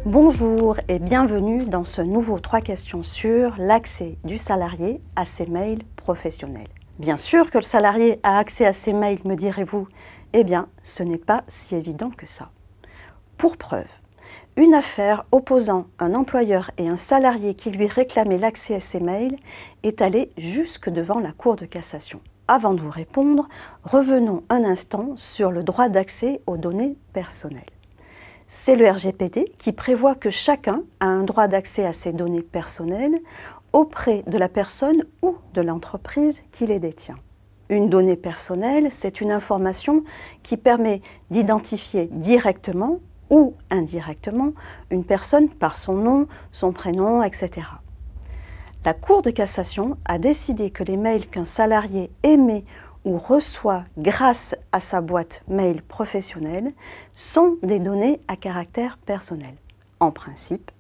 Bonjour et bienvenue dans ce nouveau 3 questions sur l'accès du salarié à ses mails professionnels. Bien sûr que le salarié a accès à ses mails, me direz-vous. Eh bien, ce n'est pas si évident que ça. Pour preuve, une affaire opposant un employeur et un salarié qui lui réclamait l'accès à ses mails est allée jusque devant la Cour de cassation. Avant de vous répondre, revenons un instant sur le droit d'accès aux données personnelles. C'est le RGPD qui prévoit que chacun a un droit d'accès à ses données personnelles auprès de la personne ou de l'entreprise qui les détient. Une donnée personnelle, c'est une information qui permet d'identifier directement ou indirectement une personne par son nom, son prénom, etc. La Cour de cassation a décidé que les mails qu'un salarié émet ou reçoit grâce à sa boîte mail professionnelle sont des données à caractère personnel. En principe,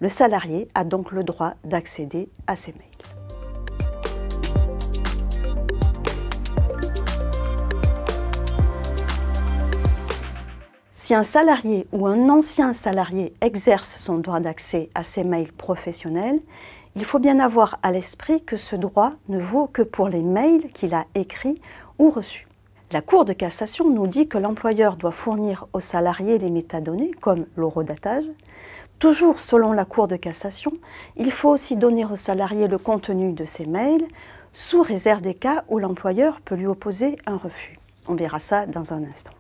le salarié a donc le droit d'accéder à ces mails. Si un salarié ou un ancien salarié exerce son droit d'accès à ses mails professionnels, il faut bien avoir à l'esprit que ce droit ne vaut que pour les mails qu'il a écrits ou reçus. La Cour de cassation nous dit que l'employeur doit fournir aux salariés les métadonnées, comme l'horodatage. Toujours selon la Cour de cassation, il faut aussi donner aux salariés le contenu de ces mails, sous réserve des cas où l'employeur peut lui opposer un refus. On verra ça dans un instant.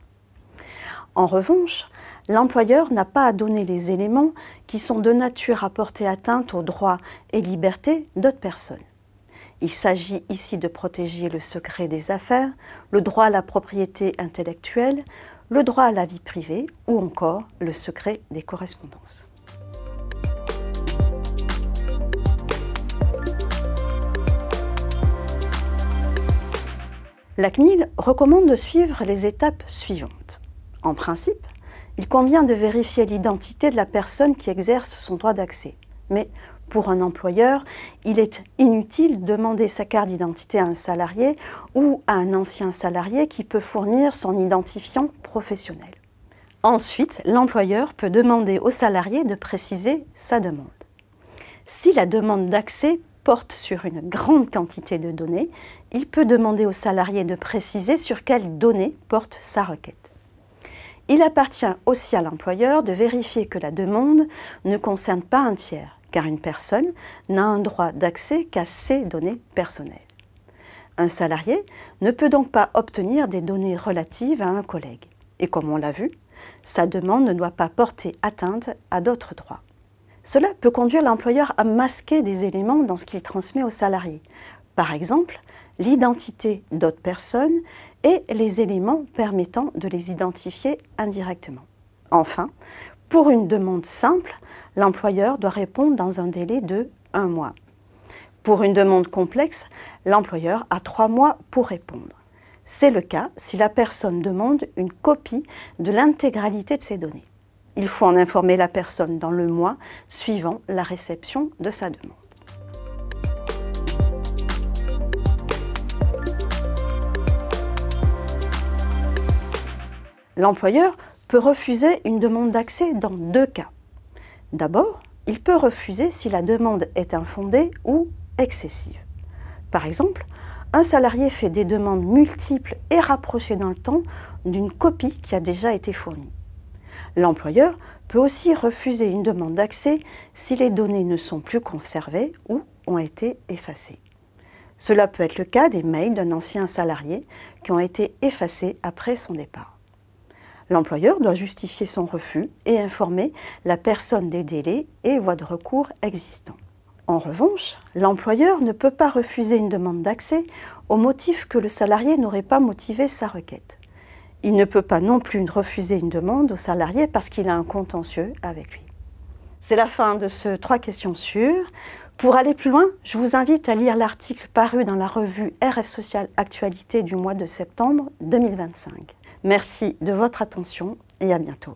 En revanche, l'employeur n'a pas à donner les éléments qui sont de nature à porter atteinte aux droits et libertés d'autres personnes. Il s'agit ici de protéger le secret des affaires, le droit à la propriété intellectuelle, le droit à la vie privée ou encore le secret des correspondances. La CNIL recommande de suivre les étapes suivantes. En principe, il convient de vérifier l'identité de la personne qui exerce son droit d'accès. Mais pour un employeur, il est inutile de demander sa carte d'identité à un salarié ou à un ancien salarié qui peut fournir son identifiant professionnel. Ensuite, l'employeur peut demander au salarié de préciser sa demande. Si la demande d'accès porte sur une grande quantité de données, il peut demander au salarié de préciser sur quelles données porte sa requête. Il appartient aussi à l'employeur de vérifier que la demande ne concerne pas un tiers, car une personne n'a un droit d'accès qu'à ses données personnelles. Un salarié ne peut donc pas obtenir des données relatives à un collègue. Et comme on l'a vu, sa demande ne doit pas porter atteinte à d'autres droits. Cela peut conduire l'employeur à masquer des éléments dans ce qu'il transmet aux salariés. Par exemple, l'identité d'autres personnes et les éléments permettant de les identifier indirectement. Enfin, pour une demande simple, l'employeur doit répondre dans un délai de 1 mois. Pour une demande complexe, l'employeur a 3 mois pour répondre. C'est le cas si la personne demande une copie de l'intégralité de ses données. Il faut en informer la personne dans le mois suivant la réception de sa demande. L'employeur peut refuser une demande d'accès dans 2 cas. D'abord, il peut refuser si la demande est infondée ou excessive. Par exemple, un salarié fait des demandes multiples et rapprochées dans le temps d'une copie qui a déjà été fournie. L'employeur peut aussi refuser une demande d'accès si les données ne sont plus conservées ou ont été effacées. Cela peut être le cas des mails d'un ancien salarié qui ont été effacés après son départ. L'employeur doit justifier son refus et informer la personne des délais et voies de recours existants. En revanche, l'employeur ne peut pas refuser une demande d'accès au motif que le salarié n'aurait pas motivé sa requête. Il ne peut pas non plus refuser une demande au salarié parce qu'il a un contentieux avec lui. C'est la fin de ce 3 questions sûres. Pour aller plus loin, je vous invite à lire l'article paru dans la revue RF Social Actualité du mois de septembre 2025. Merci de votre attention et à bientôt.